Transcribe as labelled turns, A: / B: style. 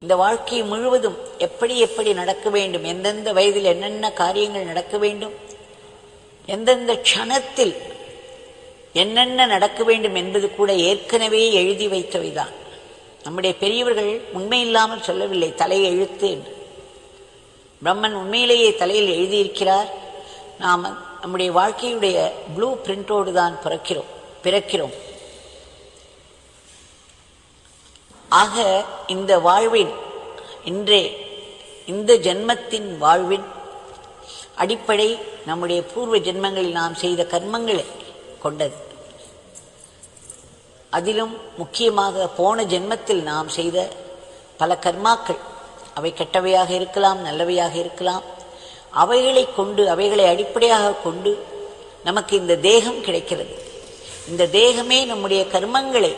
A: இந்த வாழ்க்கை முழுவதும் எப்படி எப்படி நடக்க வேண்டும், எந்தெந்த வயதில் என்னென்ன காரியங்கள் நடக்க வேண்டும், எந்தெந்த க்ஷணத்தில் என்னென்ன நடக்க வேண்டும் என்பது கூட ஏற்கனவே எழுதி வைத்தவைதான். நம்முடைய பெரியவர்கள் உண்மையில்லாமல் சொல்லவில்லை, தலை எழுத்து என்று. பிரம்மன் உண்மையிலேயே தலையில் எழுதியிருக்கிறார். நாம் நம்முடைய வாழ்க்கையுடைய ப்ளூ பிரிண்டோடு தான் பிறக்கிறோம். ஆக இந்த வாழ்வின் இந்த ஜென்மத்தின் வாழ்வின் அடிப்படை நம்முடைய பூர்வ ஜென்மங்களில் நாம் செய்த கர்மங்களை கொண்டது. அதிலும் முக்கியமாக போன ஜென்மத்தில் நாம் செய்த பல கர்மாக்கள், அவை கெட்டவையாக இருக்கலாம், நல்லவையாக இருக்கலாம். அவைகளை அடிப்படையாக கொண்டு நமக்கு இந்த தேகம் கிடைக்கிறது. இந்த தேகமே நம்முடைய கர்மங்களை